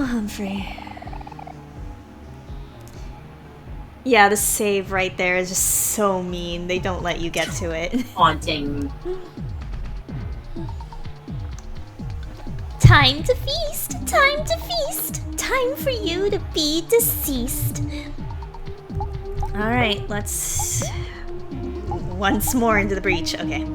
Oh, Humphrey. Yeah, the save right there is just so mean. They don't let you get to it. Haunting. Time to feast! Time to feast! Time for you to be deceased. Alright, let's... Once more into the breach. Okay.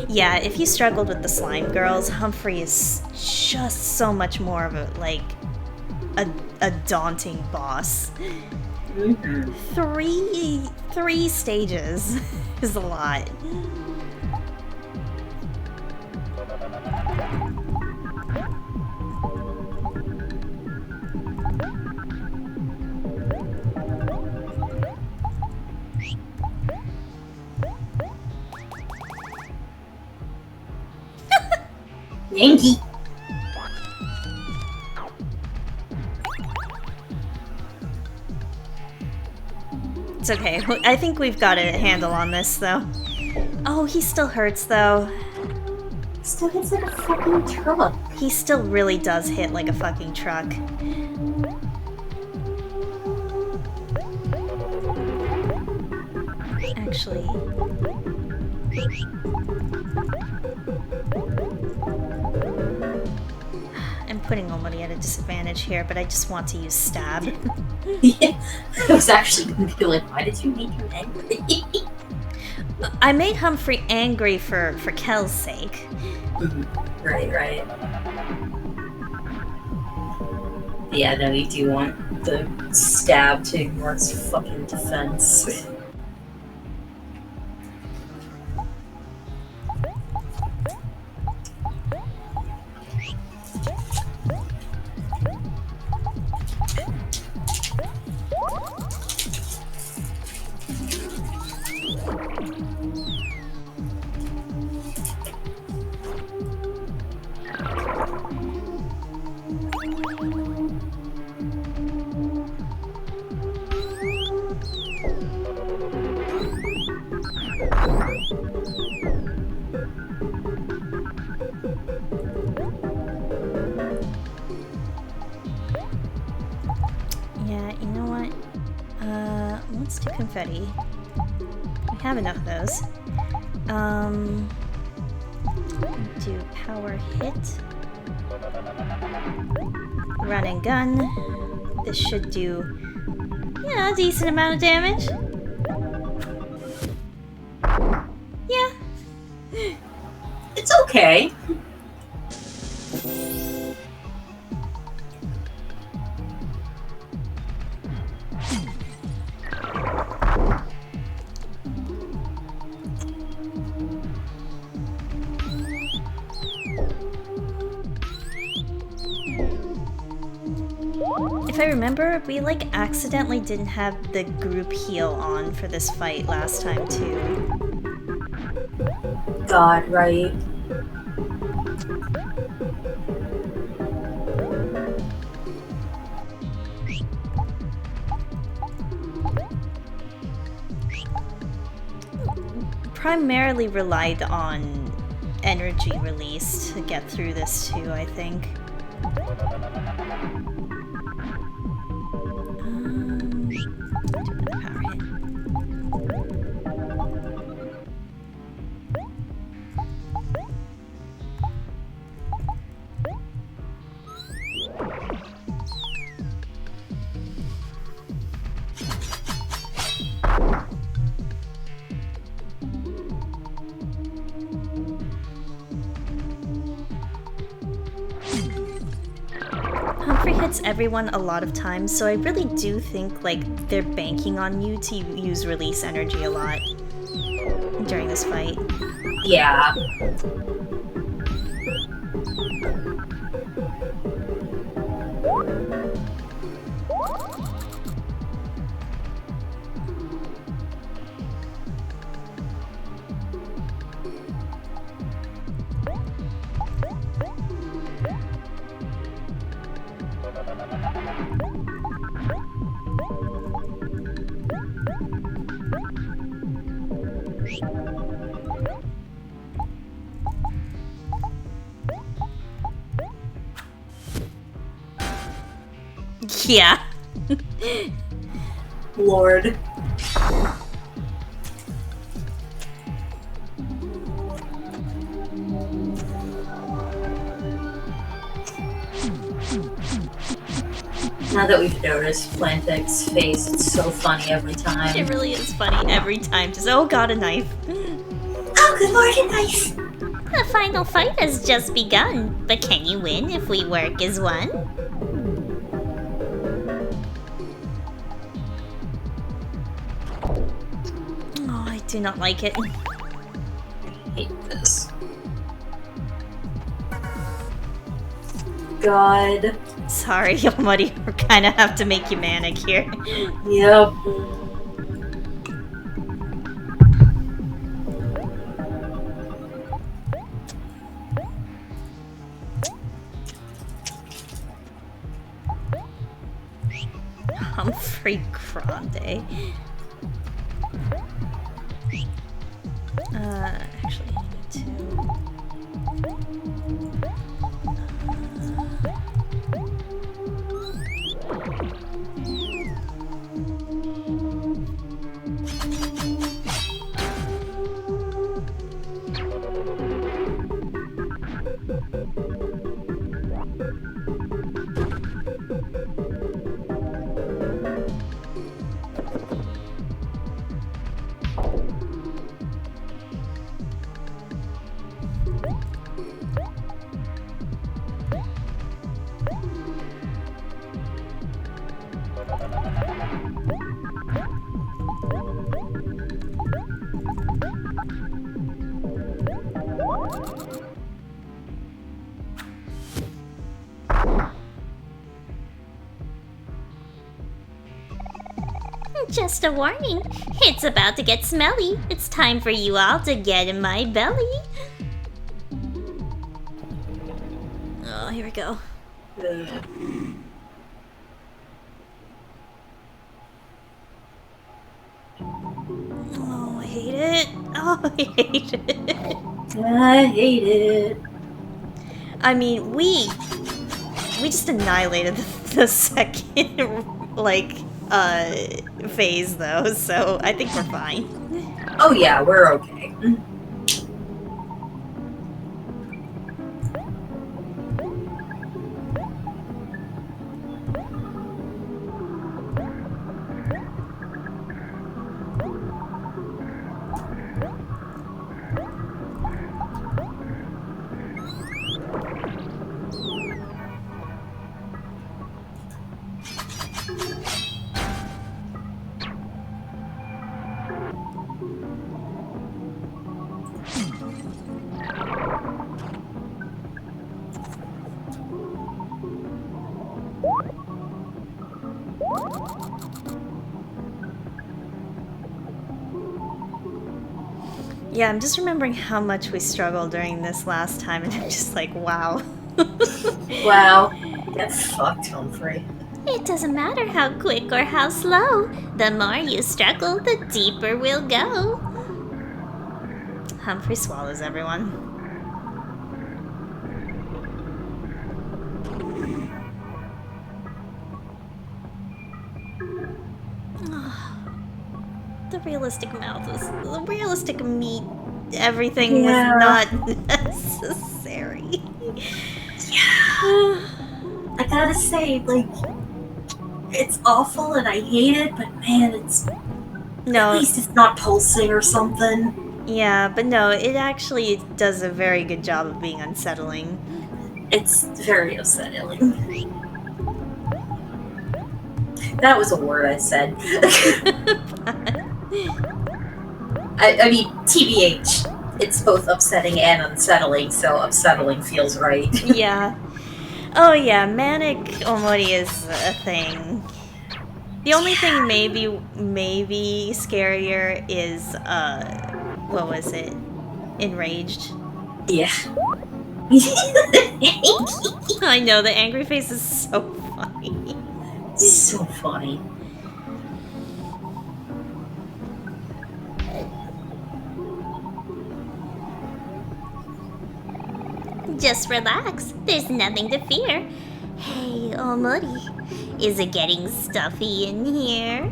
Yeah, if you struggled with the slime girls, Humphrey is just so much more of a, like, a daunting boss. Mm-hmm. Three stages is a lot. Yankee. It's okay. I think we've got a handle on this, though. Oh, he still hurts, though. Still hits like a fucking truck. He still really does hit like a fucking truck. Actually... I'm putting OMORI at a disadvantage here, but I just want to use stab. Yeah, I was actually going to be like, why did you make him angry? I made Humphrey angry for Kel's sake. Right. Yeah, no, you do want the stab to ignore its fucking defense. Yeah, you know what? Let's do confetti. We have enough of those. Do power hit. Run and gun. This should do, yeah, a decent amount of damage. Yeah. It's okay. If I remember, we like accidentally didn't have the group heal on for this fight last time too. God, right. Primarily relied on energy release to get through this too, I think. Do another power hit. Humphrey hits everyone a lot of times, so I really do think like they're banking on you to use release energy a lot during this fight. Yeah. Yeah. Lord. Now that we've noticed Plantic's face, it's so funny every time. It really is funny every time. Just, oh god, a knife. Oh, good lord, a knife! The final fight has just begun, but can you win if we work as one? Oh, I do not like it. I hate this. God. Sorry, Omori, we kind of have to make you manic here. Yep. Humphrey Grande. Actually, I need to... Just a warning, it's about to get smelly. It's time for you all to get in my belly. Oh, here we go. Oh, I hate it. Oh, I hate it. I hate it. I mean, we just annihilated the second, like, phase, though, so I think we're fine. Oh yeah, we're okay. Yeah, I'm just remembering how much we struggled during this last time, and I'm just like, wow. Wow. Get fucked, Humphrey. It doesn't matter how quick or how slow. The more you struggle, the deeper we'll go. Humphrey swallows everyone. The realistic mouth was... The realistic meat... Everything was not necessary. Yeah. I gotta say, like, it's awful and I hate it, but man, it's... No. At least it's not pulsing or something. Yeah, but no, it actually does a very good job of being unsettling. It's very unsettling. That was a word I said. I mean, TBH, it's both upsetting and unsettling, so unsettling feels right. Yeah. Oh yeah, manic Omori is a thing. The only thing maybe scarier is, what was it? Enraged. Yeah. I know, the angry face is so funny. So funny. Just relax. There's nothing to fear. Hey, Omori. Is it getting stuffy in here?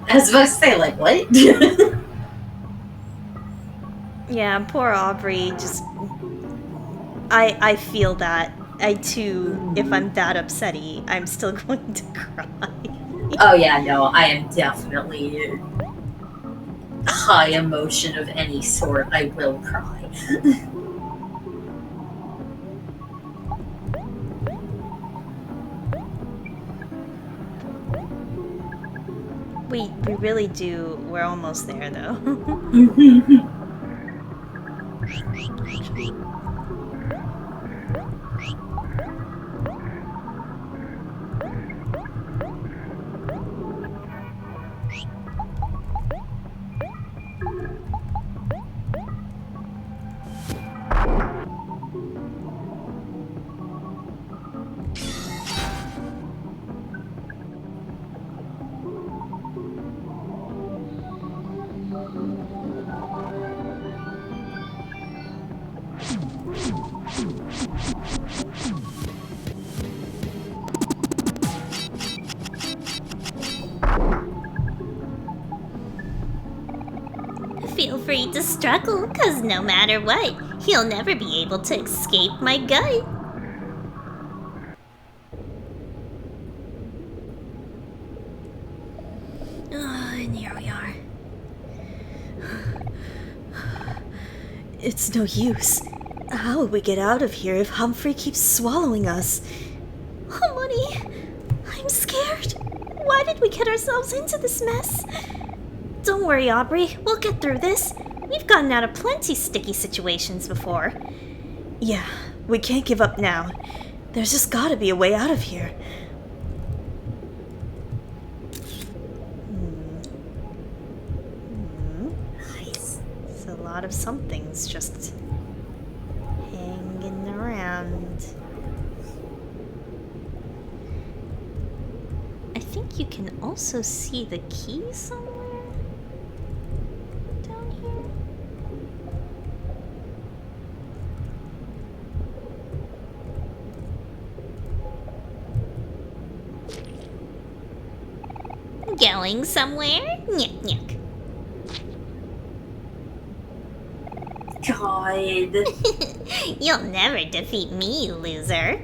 I was about to say, like, what? Yeah, poor Aubrey, just... I feel that. I too, if I'm that upsetty, I'm still going to cry. Oh yeah, no, I am definitely high emotion of any sort. I will cry. We really do. We're almost there, though. Feel free to struggle, cause no matter what, he'll never be able to escape my gut. And here we are. It's no use. How will we get out of here if Humphrey keeps swallowing us? OMORI, I'm scared. Why did we get ourselves into this mess? Don't worry, Aubrey. We'll get through this. We've gotten out of plenty sticky situations before. Yeah, we can't give up now. There's just gotta be a way out of here. Nice. It's a lot of somethings just hanging around. I think you can also see the key somewhere down here. Going somewhere? Nyuk nyuk. God. You'll never defeat me, loser.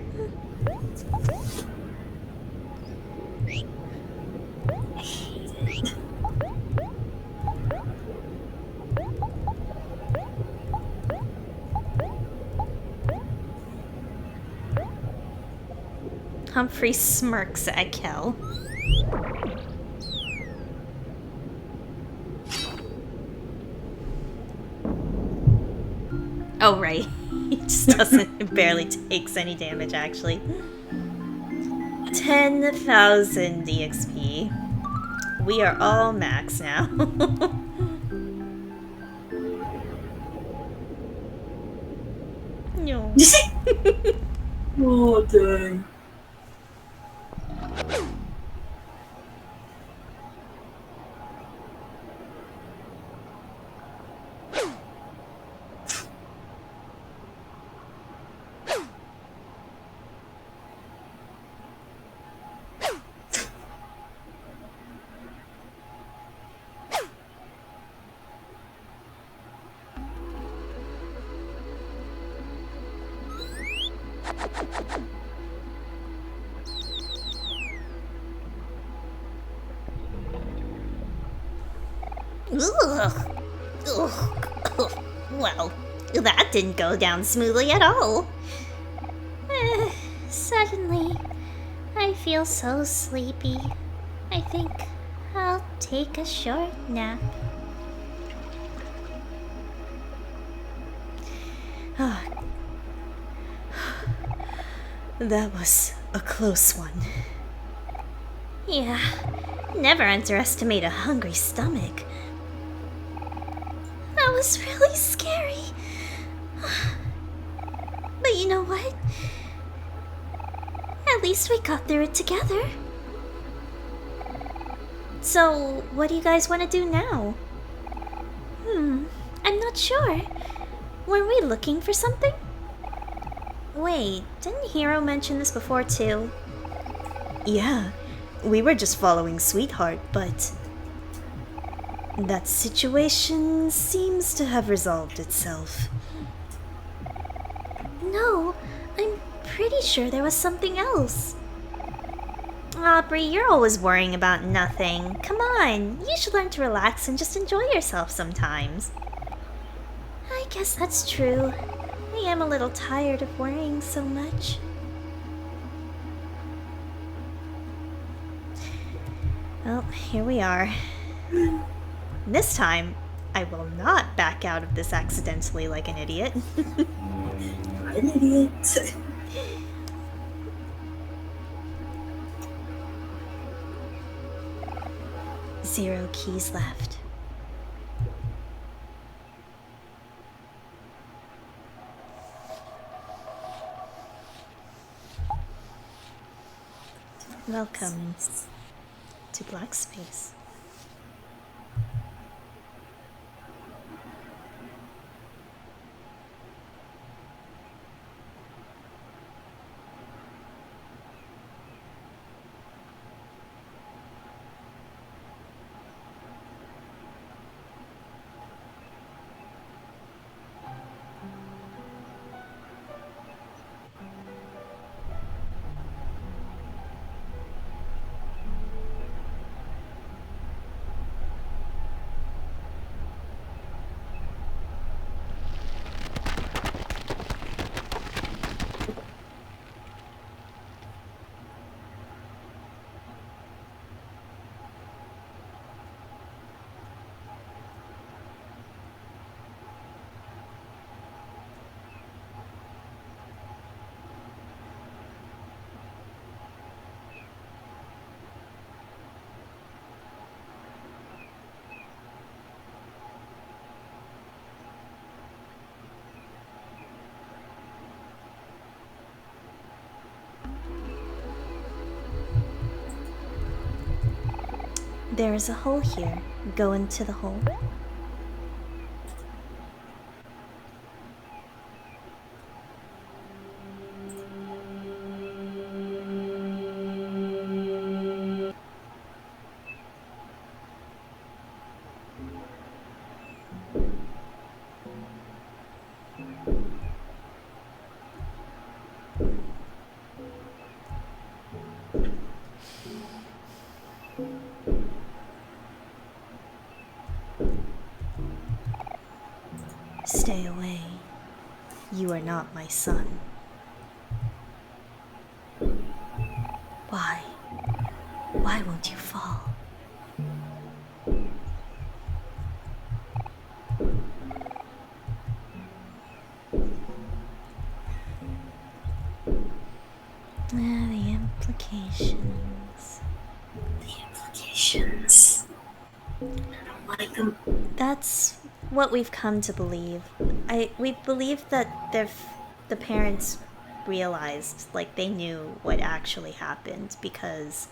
Humphrey smirks at Kel. Oh, right. He just doesn't, barely takes any damage, actually. 10,000 DXP. We are all max now. No. Oh, dang. Ugh. Ugh. Well, that didn't go down smoothly at all. Suddenly, I feel so sleepy. I think I'll take a short nap. That was a close one. Yeah, never underestimate a hungry stomach. That was really scary. But you know what? At least we got through it together. So, what do you guys want to do now? I'm not sure. Were we looking for something? Wait, didn't Hero mention this before too? Yeah, we were just following Sweetheart, but that situation seems to have resolved itself. No, I'm pretty sure there was something else. Aubrey, you're always worrying about nothing. Come on, you should learn to relax and just enjoy yourself sometimes. I guess that's true. I am a little tired of worrying so much. Well, here we are. This time, I will not back out of this accidentally like an idiot. Not an idiot. Zero keys left. Welcome to Black Space. There is a hole here. Go into the hole. Stay away. You are not my son. Why? Why won't you fall? The implications. The implications. I don't like them. That's what we've come to believe. We believe that the parents realized, like, they knew what actually happened because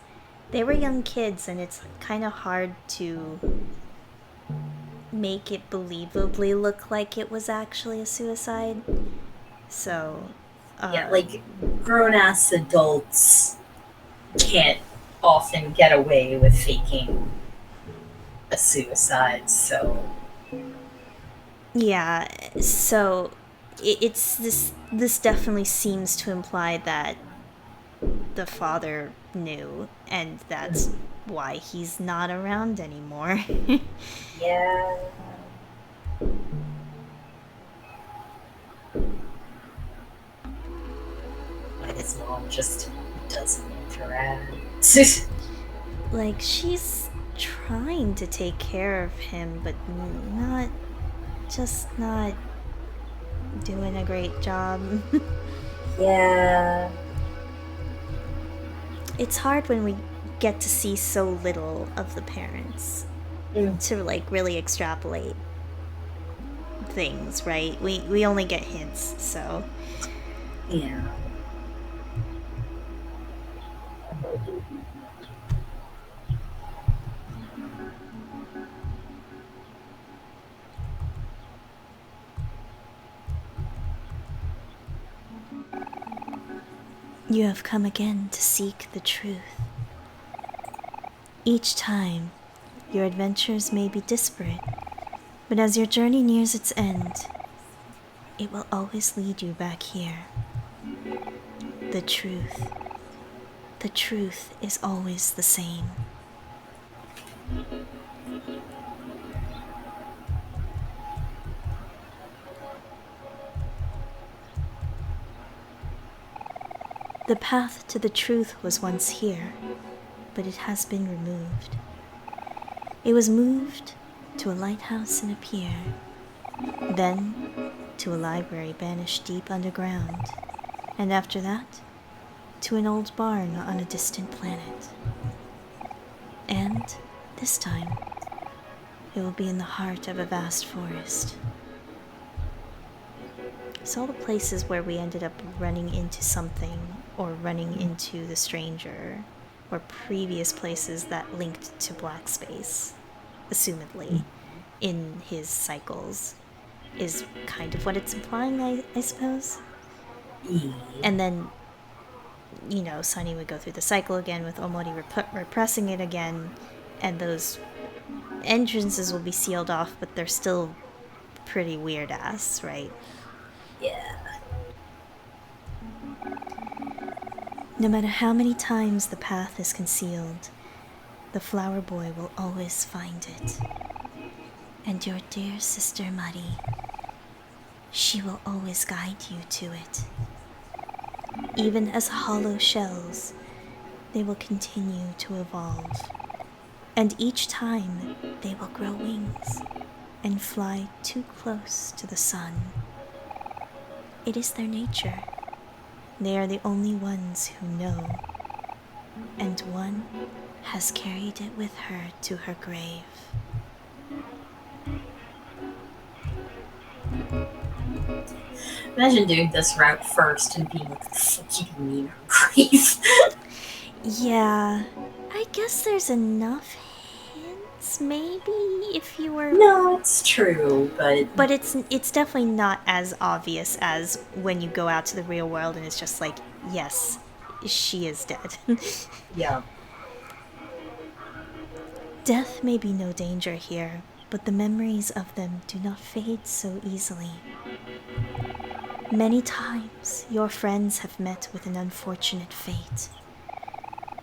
they were young kids, and it's kind of hard to make it believably look like it was actually a suicide. So, Yeah, like, grown-ass adults can't often get away with faking a suicide, so... Yeah, so it's this definitely seems to imply that the father knew, and that's why he's not around anymore. Yeah. But his mom just doesn't interact. Like, she's trying to take care of him, but not doing a great job. Yeah. It's hard when we get to see so little of the parents to, like, really extrapolate things, right? We only get hints, so... Yeah. You have come again to seek the truth. Each time, your adventures may be disparate, but as your journey nears its end, it will always lead you back here. The truth. The truth is always the same. The path to the truth was once here, but it has been removed. It was moved to a lighthouse in a pier, then to a library banished deep underground, and after that, to an old barn on a distant planet. And this time, it will be in the heart of a vast forest. So all the places where we ended up running into something or running into the stranger were previous places that linked to black space, assumedly, in his cycles, is kind of what it's implying, I suppose. And then, Sunny would go through the cycle again with Omori repressing it again, and those entrances will be sealed off, but they're still pretty weird ass, right? Yeah. No matter how many times the path is concealed, the flower boy will always find it. And your dear sister Mari, she will always guide you to it. Even as hollow shells, they will continue to evolve. And each time, they will grow wings and fly too close to the sun. It is their nature. They are the only ones who know. And one has carried it with her to her grave. Imagine doing this route first and being like, fuck you mean her grave. Yeah, I guess there's enough hints, maybe, if you were... No, it's true, but... But it's definitely not as obvious as when you go out to the real world and it's just like, yes, she is dead. Yeah. Death may be no danger here, but the memories of them do not fade so easily. Many times, your friends have met with an unfortunate fate.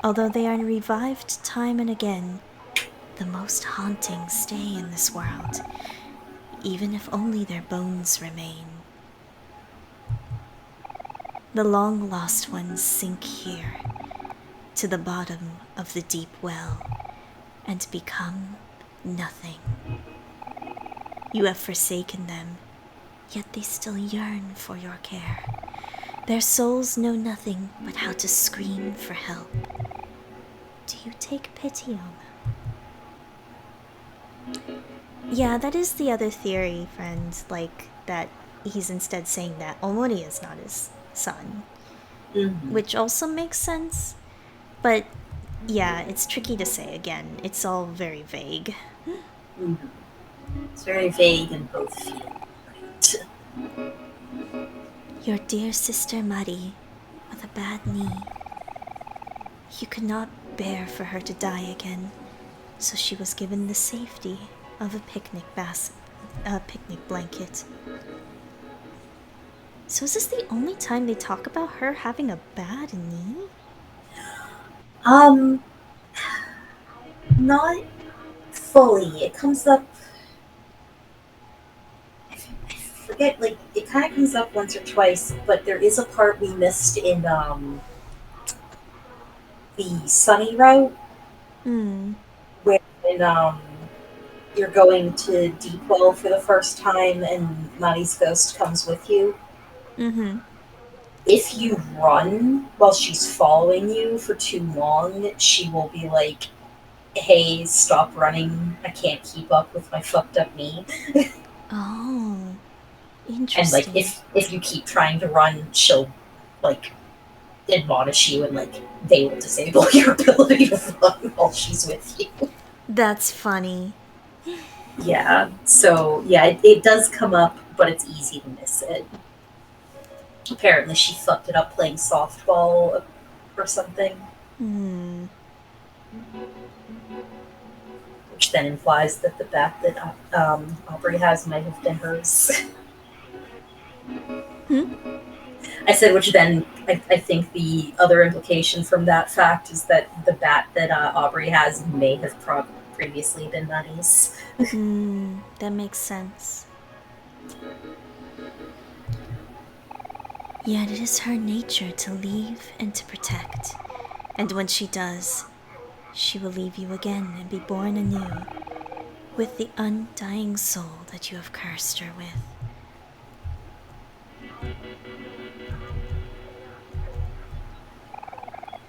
Although they are revived time and again, the most haunting stay in this world, even if only their bones remain. The long-lost ones sink here, to the bottom of the deep well, and become nothing. You have forsaken them, yet they still yearn for your care. Their souls know nothing but how to scream for help. Do you take pity on them? Yeah, that is the other theory, friends, like that he's instead saying that Omori is not his son. Mm-hmm. Which also makes sense, but yeah, it's tricky to say again. It's all very vague. Mm-hmm. It's very vague and both feel right. Your dear sister Mari, with a bad knee. You could not bear for her to die again, so she was given the safety of a picnic blanket. So is this the only time they talk about her having a bad knee? Not fully. It comes up. I forget. Like it kind of comes up once or twice, but there is a part we missed in the Sunny route where you're going to Deepwell for the first time, and Maddie's ghost comes with you. Mm-hmm. If you run while she's following you for too long, she will be like, hey, stop running. I can't keep up with my fucked up knee. Oh, And interesting. like if you keep trying to run, she'll like admonish you and like they will disable your ability to run while she's with you. That's funny. Yeah. So yeah, it does come up, but it's easy to miss it. Apparently, she fucked it up playing softball or something, which then implies that the bat that Aubrey has might have been hers. I said, which then I think the other implication from that fact is that the bat that Aubrey has may have previously been Nutty's. That makes sense. Yet it is her nature to leave and to protect. And when she does, she will leave you again and be born anew, with the undying soul that you have cursed her with.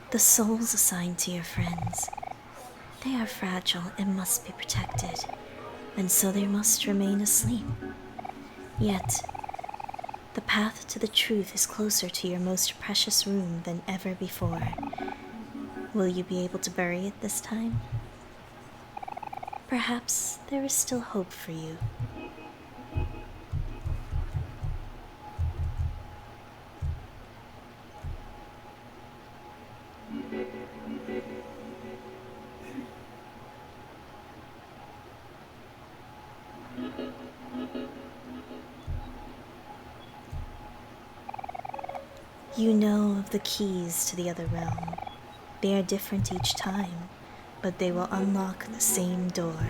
The souls assigned to your friends, they are fragile and must be protected, and so they must remain asleep. Yet, the path to the truth is closer to your most precious room than ever before. Will you be able to bury it this time? Perhaps there is still hope for you. You know of the keys to the other realm. They are different each time, but they will unlock the same door.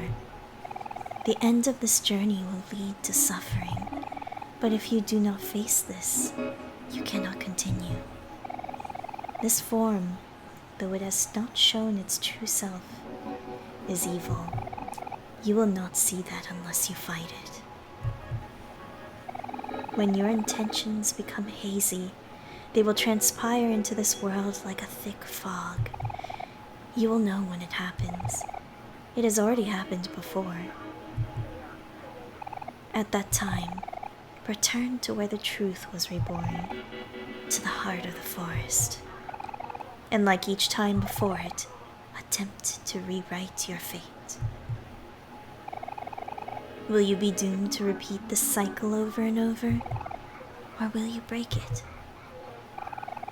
The end of this journey will lead to suffering, but if you do not face this, you cannot continue. This form, though it has not shown its true self, is evil. You will not see that unless you fight it. When your intentions become hazy, they will transpire into this world like a thick fog. You will know when it happens. It has already happened before. At that time, return to where the truth was reborn, to the heart of the forest. And like each time before it, attempt to rewrite your fate. Will you be doomed to repeat this cycle over and over? Or will you break it?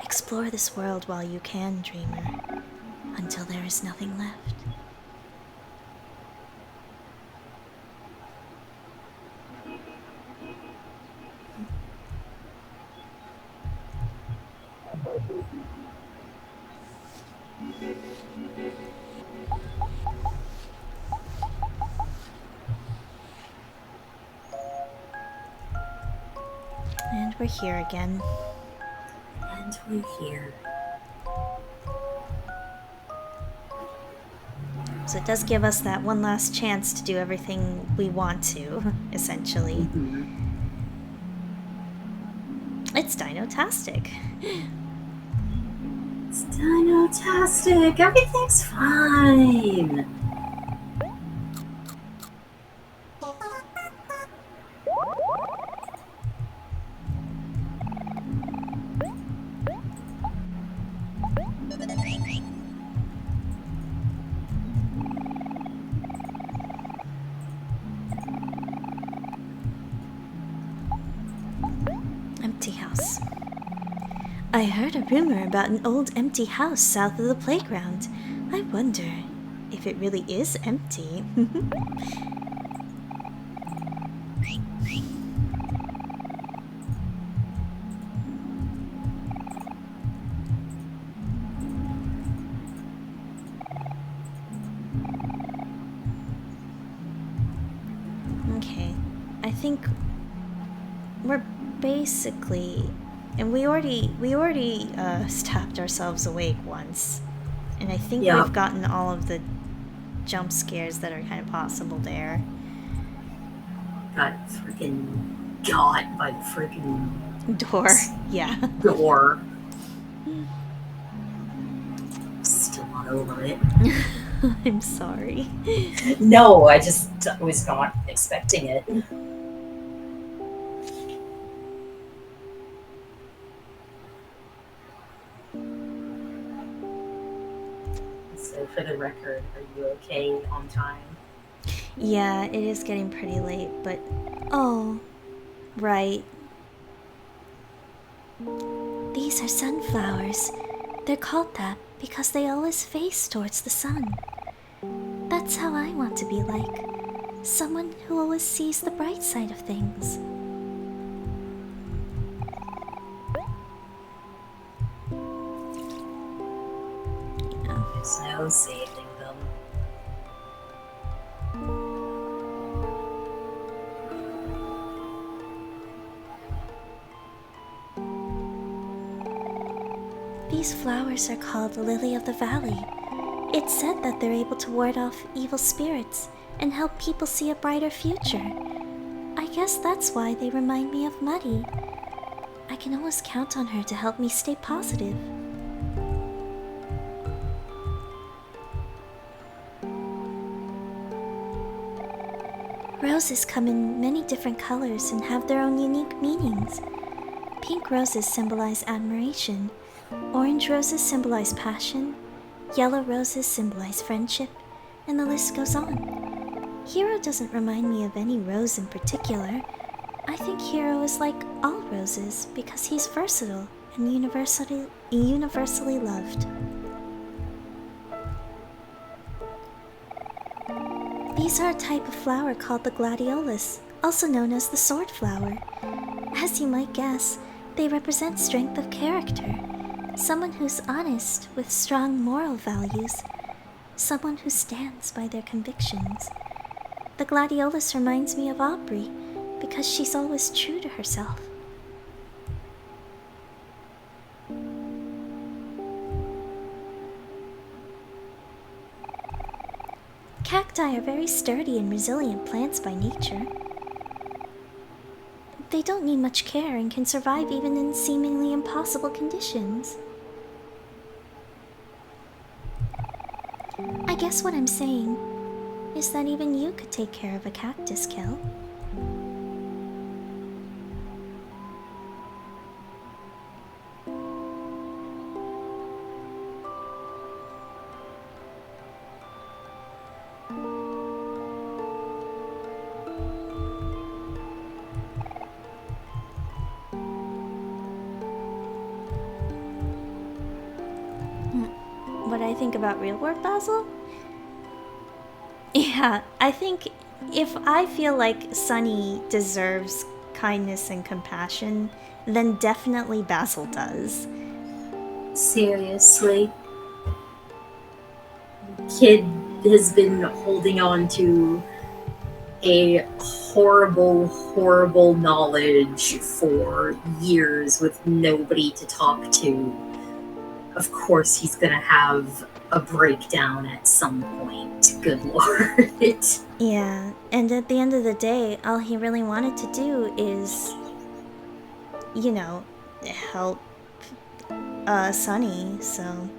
Explore this world while you can, dreamer, until there is nothing left. And we're here again. And we're here. So it does give us that one last chance to do everything we want to, essentially. It's dino-tastic. It's dino-tastic. Everything's fine. Empty house. I heard a rumor about an old empty house south of the playground. I wonder if it really is empty. Okay, I think we're basically, and we already stabbed ourselves awake once, and I think we've gotten all of the jump scares that are kind of possible there. Got freaking got by the freaking door. Yeah. Door. Still not over it. I'm sorry. No, I just was not expecting it. So for the record, are you okay on time? Yeah, it is getting pretty late, but oh, right. These are sunflowers. They're called that because they always face towards the sun. That's how I want to be like. Someone who always sees the bright side of things. There's no saving them. These flowers are called Lily of the Valley. It's said that they're able to ward off evil spirits and help people see a brighter future. I guess that's why they remind me of Muddy. I can always count on her to help me stay positive. Roses come in many different colors and have their own unique meanings. Pink roses symbolize admiration, orange roses symbolize passion, yellow roses symbolize friendship, and the list goes on. Hero doesn't remind me of any rose in particular. I think Hero is like all roses because he's versatile and universally loved. These are a type of flower called the gladiolus, also known as the sword flower. As you might guess, they represent strength of character, someone who's honest with strong moral values, someone who stands by their convictions. The gladiolus reminds me of Aubrey because she's always true to herself. Cacti are very sturdy and resilient plants by nature. They don't need much care and can survive even in seemingly impossible conditions. I guess what I'm saying is that even you could take care of a cactus, Kel. What I think about real world Basil? Yeah, I think if I feel like Sunny deserves kindness and compassion, then definitely Basil does. Seriously. Kid has been holding on to a horrible, horrible knowledge for years with nobody to talk to. Of course he's gonna have a breakdown at some point. Good lord. Yeah, and at the end of the day, all he really wanted to do is, help Sunny, so.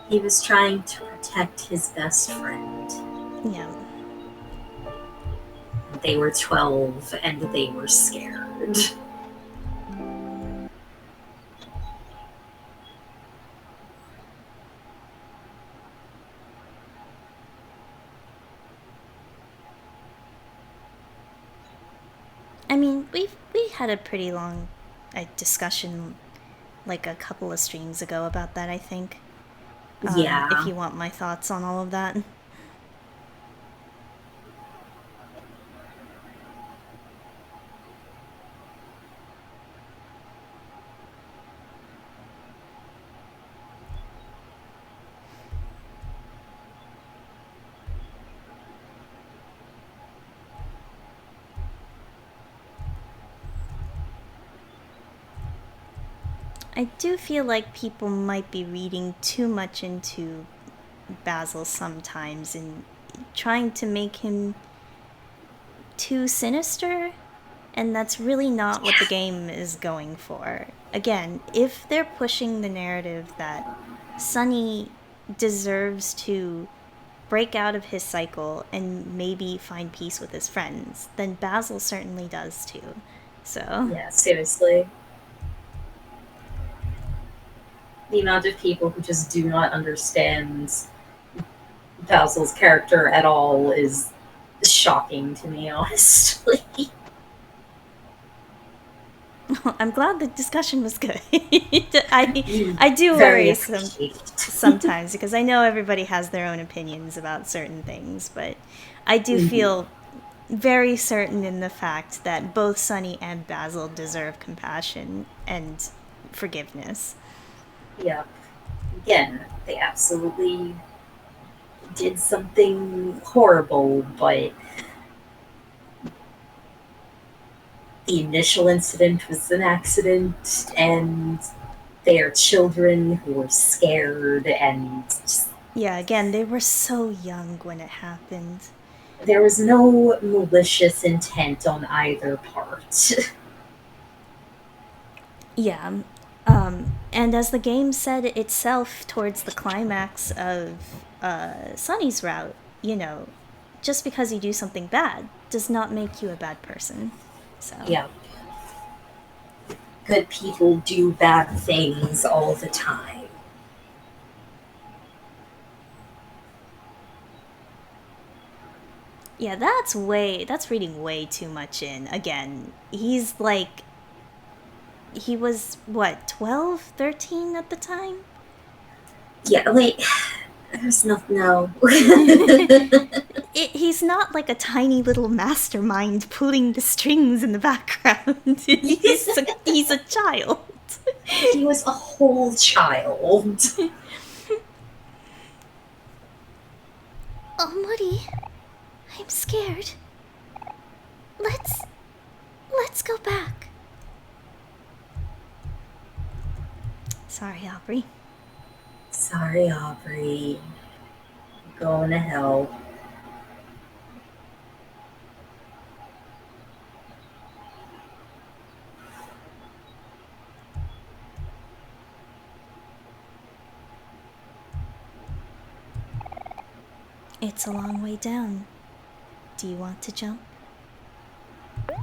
He was trying to protect his best friend. Yeah. They were 12 and they were scared. I mean, we had a pretty long discussion like a couple of streams ago about that, I think. Yeah. If you want my thoughts on all of that. I do feel like people might be reading too much into Basil sometimes and trying to make him too sinister, and that's really not what the game is going for. Again, if they're pushing the narrative that Sunny deserves to break out of his cycle and maybe find peace with his friends, then Basil certainly does too. So Yeah, seriously. The amount of people who just do not understand Basil's character at all is shocking to me, honestly. I'm glad the discussion was good. I do Very worry appreciated. sometimes because I know everybody has their own opinions about certain things, but I do feel very certain in the fact that both Sunny and Basil deserve compassion and forgiveness. Yeah. Again, they absolutely did something horrible, but the initial incident was an accident, and they are children who were scared, and just, Yeah, again, they were so young when it happened. there was no malicious intent on either part. Yeah. And as the game said itself towards the climax of Sunny's route, you know, just because you do something bad does not make you a bad person. So, Yeah, good people do bad things all the time. yeah, that's reading way too much in. Again, he's like, he was, what, 12, 13 at the time? Yeah, wait, there's nothing. No. He's not like a tiny little mastermind pulling the strings in the background. He's a child. He was a whole child. Oh, Muddy, I'm scared. Let's let's go back. Sorry, Aubrey. Sorry, Aubrey. Going to hell. It's a long way down. Do you want to jump? The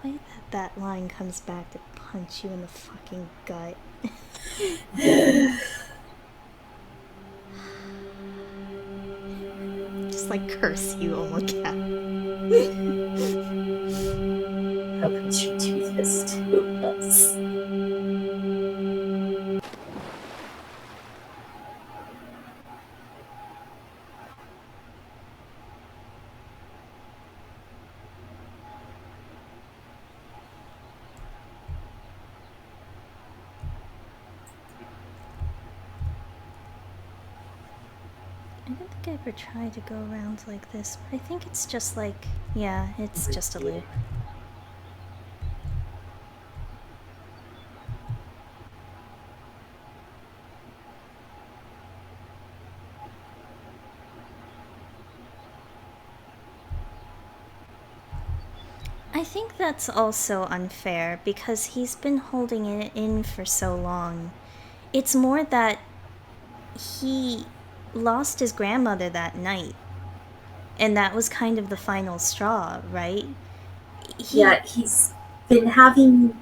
way that line comes back to punch you in the fucking gut. Just like curse you, Omocat. How could you do this to us? I don't think I ever tried to go around like this, but I think it's just like, yeah, it's just a loop. I think that's also unfair because he's been holding it in for so long. It's more that he lost his grandmother that night, and that was kind of the final straw, right? Yeah, he's been having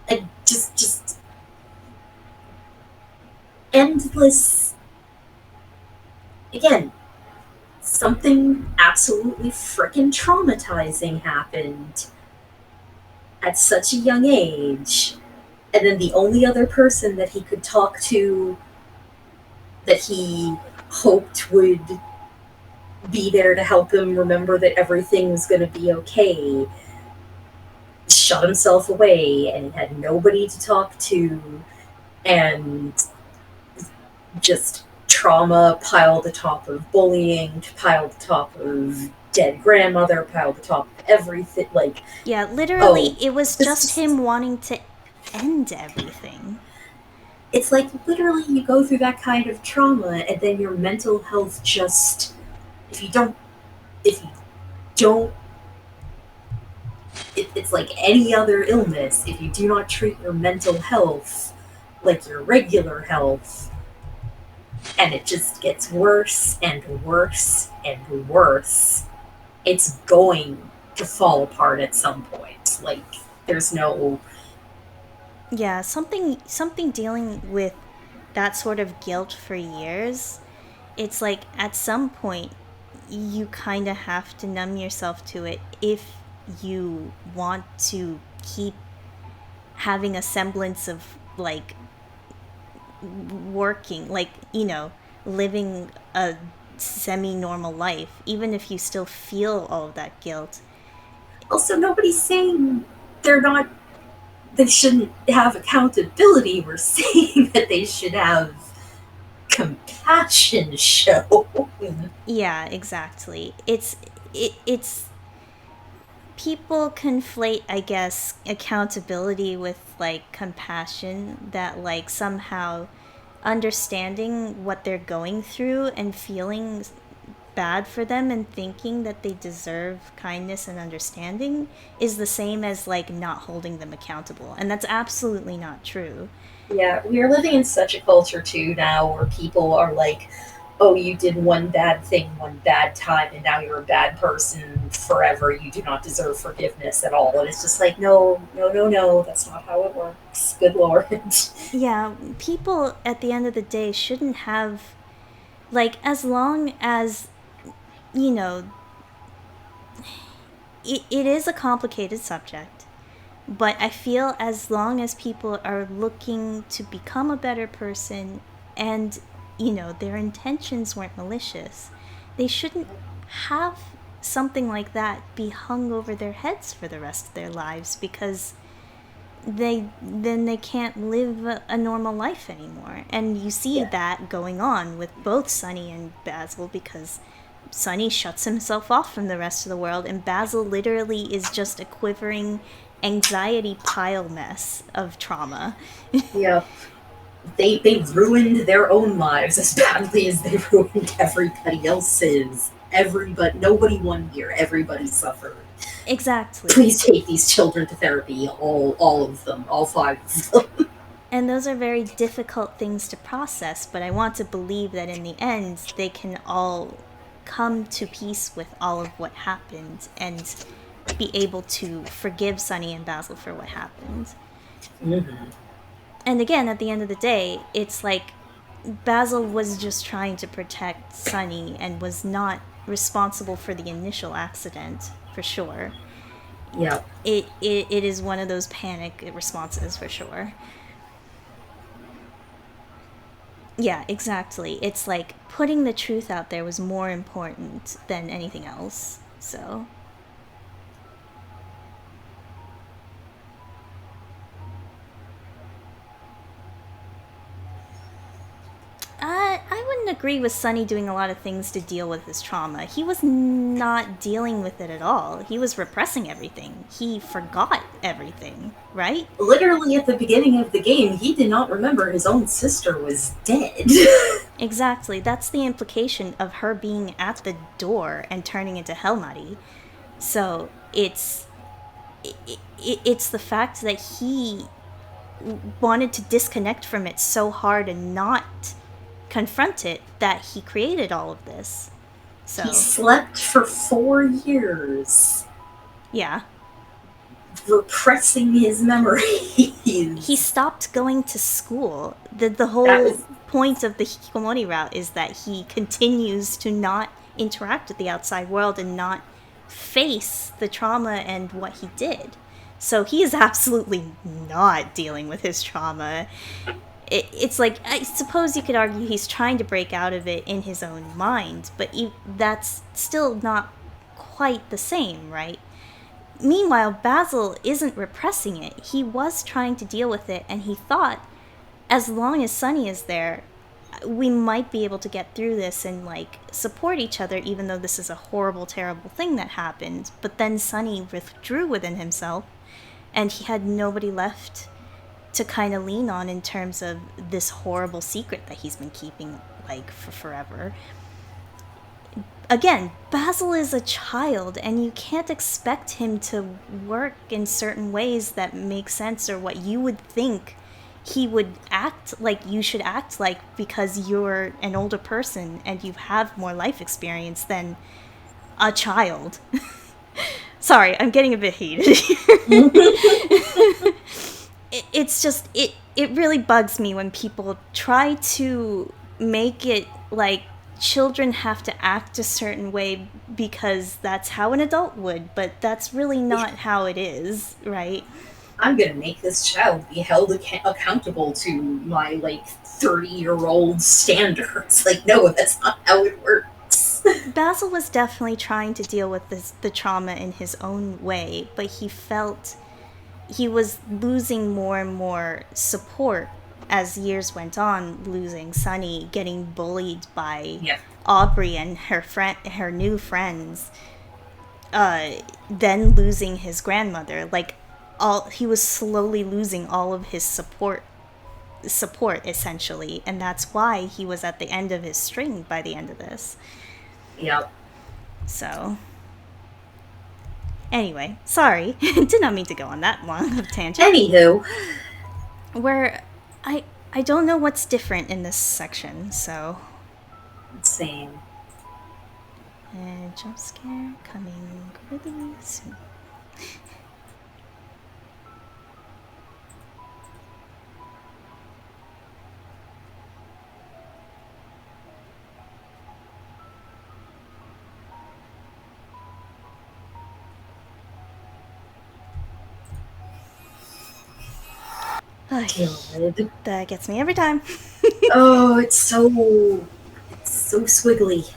a just endless. Again, something absolutely freaking traumatizing happened at such a young age, and then the only other person that he could talk to that he hoped would be there to help him remember that everything was going to be okay shut himself away, and he had nobody to talk to, and just trauma piled atop of bullying, piled atop of dead grandmother, piled atop of everything. Like, yeah, literally, it was this just him wanting to end everything. It's like literally you go through that kind of trauma, and then your mental health just, if you don't, if you don't, it's like any other illness. If you do not treat your mental health like your regular health, and it just gets worse and worse and worse, it's going to fall apart at some point. Like, there's no. Yeah, something dealing with that sort of guilt for years. It's like at some point you kind of have to numb yourself to it if you want to keep having a semblance of, like, working, like, living a semi-normal life, even if you still feel all of that guilt. Also, nobody's saying they shouldn't have accountability. We're saying that they should have compassion shown. Yeah, exactly. It's people conflate, I guess, accountability with, like, compassion, that, like, somehow understanding what they're going through and feeling bad for them and thinking that they deserve kindness and understanding is the same as, like, not holding them accountable. And that's absolutely not true. Yeah, we are living in such a culture too now where people are like, oh, you did one bad thing one bad time and now you're a bad person forever. You do not deserve forgiveness at all. And it's just like, no, no, no, no, that's not how it works. Good Lord. Yeah, people at the end of the day shouldn't have, like, as long as, you know, it is a complicated subject, but I feel as long as people are looking to become a better person and, their intentions weren't malicious, they shouldn't have something like that be hung over their heads for the rest of their lives, because they can't live a normal life anymore. And you see Yeah. that going on with both Sunny and Basil, because Sunny shuts himself off from the rest of the world, and Basil literally is just a quivering anxiety pile mess of trauma. Yeah. They ruined their own lives as badly as they ruined everybody else's. Everybody, nobody won here. Everybody suffered. Exactly. Please take these children to therapy, all of them, all five of them. And those are very difficult things to process, but I want to believe that in the end, they can all come to peace with all of what happened and be able to forgive Sunny and Basil for what happened. Mm-hmm. And again, at the end of the day, it's like Basil was just trying to protect Sunny and was not responsible for the initial accident, for sure. Yeah. It is one of those panic responses, for sure. Yeah, exactly. It's like putting the truth out there was more important than anything else. So, I wouldn't agree with Sunny doing a lot of things to deal with his trauma. He was not dealing with it at all. He was repressing everything. He forgot everything, right? Literally at the beginning of the game, he did not remember his own sister was dead. Exactly. That's the implication of her being at the door and turning into Helmari. So it's the fact that he wanted to disconnect from it so hard and not confront it that he created all of this. So He slept for 4 years, yeah, repressing his memories. he stopped going to school. The That whole was point of the Hikikomori route is that he continues to not interact with the outside world and not face the trauma and what he did. So he is absolutely not dealing with his trauma. It's like, I suppose you could argue he's trying to break out of it in his own mind, but that's still not quite the same, right? Meanwhile, Basil isn't repressing it. He was trying to deal with it, and he thought, as long as Sunny is there, we might be able to get through this and, like, support each other, even though this is a horrible, terrible thing that happened. But then Sunny withdrew within himself, and he had nobody left to kind of lean on in terms of this horrible secret that he's been keeping, like, for forever. Again, Basil is a child, and you can't expect him to work in certain ways that make sense, or what you would think he would act like you should act like, because you're an older person and you have more life experience than a child. Sorry, I'm getting a bit heated here. It's just, it really bugs me when people try to make it like children have to act a certain way because that's how an adult would, but that's really not how it is, right? I'm gonna make this child be held accountable to my, like, 30-year-old standards. Like, no, that's not how it works. Basil was definitely trying to deal with the trauma in his own way, but he felt he was losing more and more support as years went on, losing Sunny, getting bullied by Yeah. Aubrey and her new friends, then losing his grandmother. Like, he was slowly losing all of his support essentially, and that's why he was at the end of his string by the end of this. Yep. So anyway, sorry. Did not mean to go on that long of a tangent. Anywho, Where I don't know what's different in this section, so same. jump scare coming really soon. Good. That gets me every time. Oh, it's so squiggly.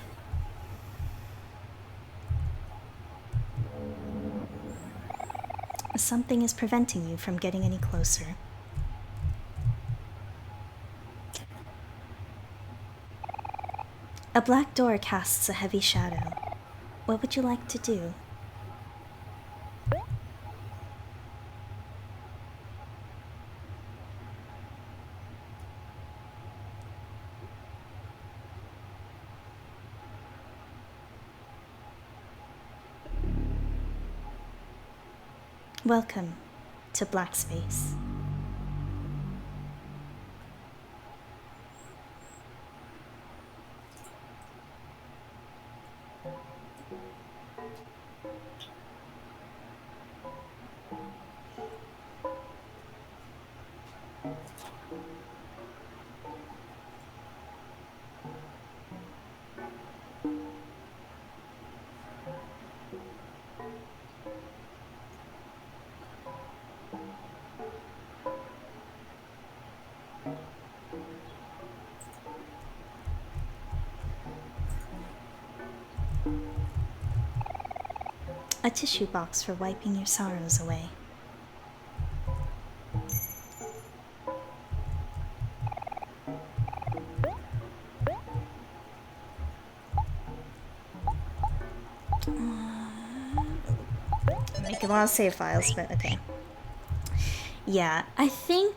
Something is preventing you from getting any closer. A black door casts a heavy shadow. What would you like to do? Welcome to Black Space. A tissue box for wiping your sorrows away. Making a lot of save files, but okay. Yeah, I think...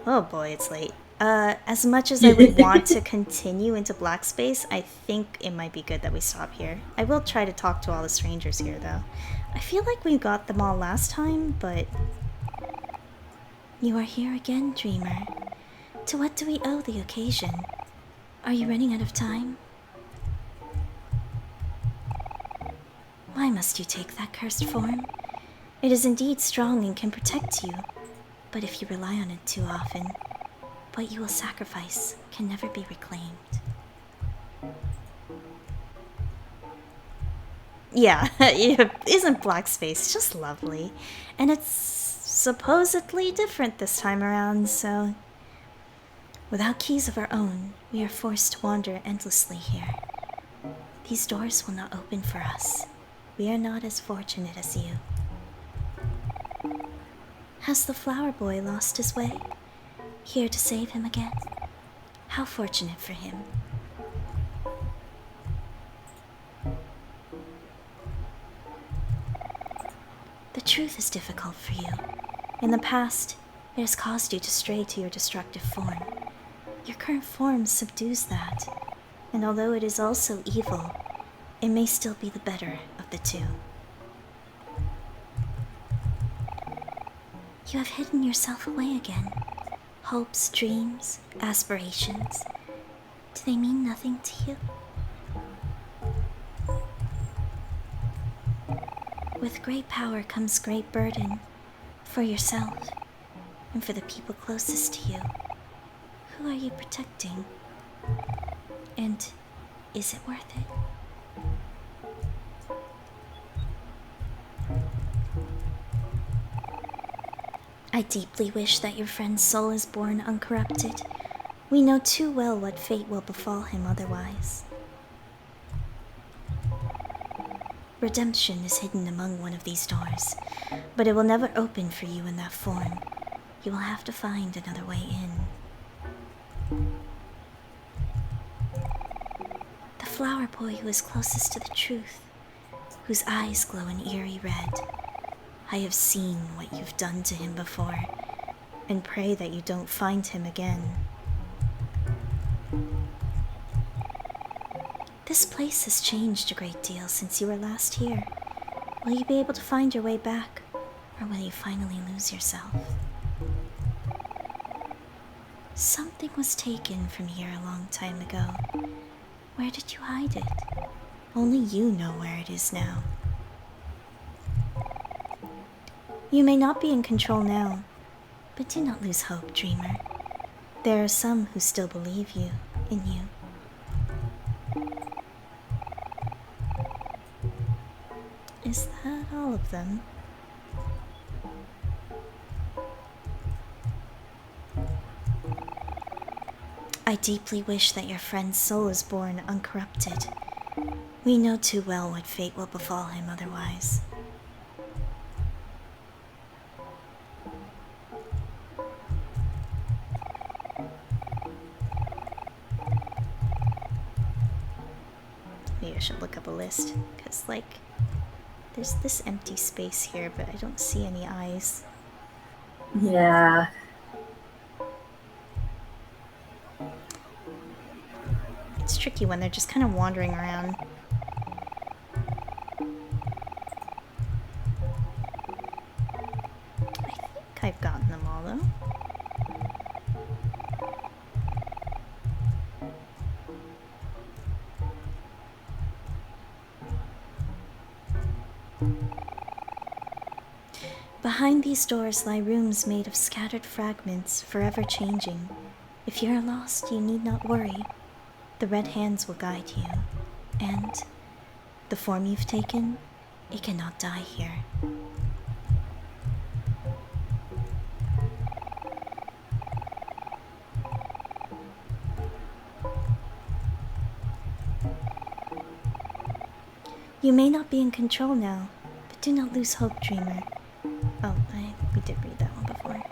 Oh boy, it's late. As much as I would want to continue into Black Space, I think it might be good that we stop here. I will try to talk to all the strangers here, though. I feel like we got them all last time, but... You are here again, Dreamer. To what do we owe the occasion? Are you running out of time? Why must you take that cursed form? It is indeed strong and can protect you, but if you rely on it too often, what you will sacrifice can never be reclaimed. Yeah, isn't Black Space just lovely? And it's supposedly different this time around, so... Without keys of our own, we are forced to wander endlessly here. These doors will not open for us. We are not as fortunate as you. Has the flower boy lost his way? Here to save him again? How fortunate for him. The truth is difficult for you. In the past, it has caused you to stray to your destructive form. Your current form subdues that, and although it is also evil, it may still be the better of the two. You have hidden yourself away again. Hopes, dreams, aspirations. Do they mean nothing to you? With great power comes great burden for yourself and for the people closest to you. Who are you protecting? And is it worth it? I deeply wish that your friend's soul is born uncorrupted. We know too well what fate will befall him otherwise. Redemption is hidden among one of these doors, but it will never open for you in that form. You will have to find another way in. The flower boy who is closest to the truth, whose eyes glow an eerie red. I have seen what you've done to him before, and pray that you don't find him again. This place has changed a great deal since you were last here. Will you be able to find your way back, or will you finally lose yourself? Something was taken from here a long time ago. Where did you hide it? Only you know where it is now. You may not be in control now, but do not lose hope, dreamer. There are some who still believe in you. Is that all of them? I deeply wish that your friend's soul is born uncorrupted. We know too well what fate will befall him otherwise. Maybe I should look up a list, because, there's this empty space here, but I don't see any eyes. Yeah. It's tricky when they're just kind of wandering around. I think I've gotten them all, though. Behind these doors lie rooms made of scattered fragments, forever changing. If you are lost, you need not worry. The red hands will guide you, and the form you've taken, it cannot die here. You may not be in control now, but do not lose hope, dreamer. Oh, we did read that one before.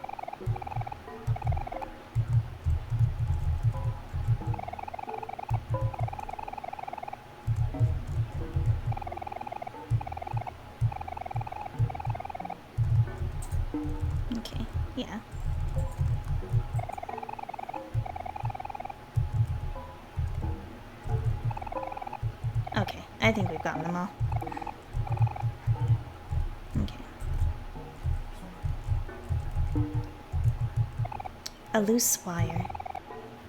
Okay, yeah. Okay, I think we've gotten them all. Okay. A loose wire.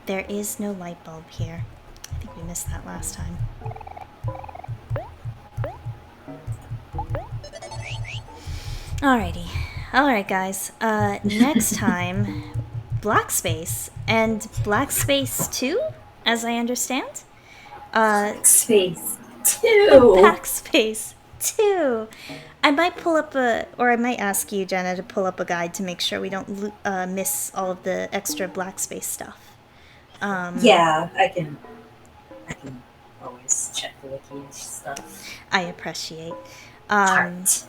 There is no light bulb here. I think we missed that last time. Alrighty. Alright, guys. Next time, Black Space. And Black Space 2, as I understand? Space 2! Black Space 2! I might pull up or I might ask you, Jenna, to pull up a guide to make sure we don't miss all of the extra Black Space stuff. Yeah, I can always check the wiki and stuff. I appreciate. Heart.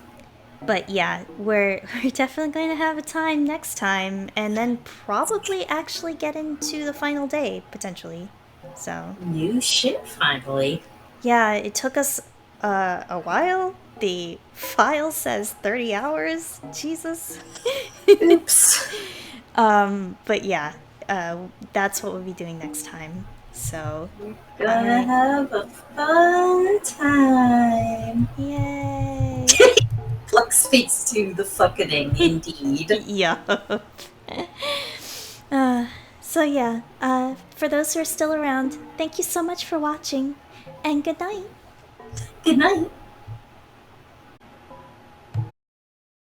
But yeah, we're definitely going to have a time next time, and then probably actually get into the final day, potentially. So New shit, finally. yeah, it took us a while. The file says 30 hours. Jesus. Oops. But yeah, that's what we'll be doing next time. So Gonna have a fun time. Yay. Black Space 2, the fucking indeed. Yup. So yeah, for those who are still around, thank you so much for watching, and good night. Good night.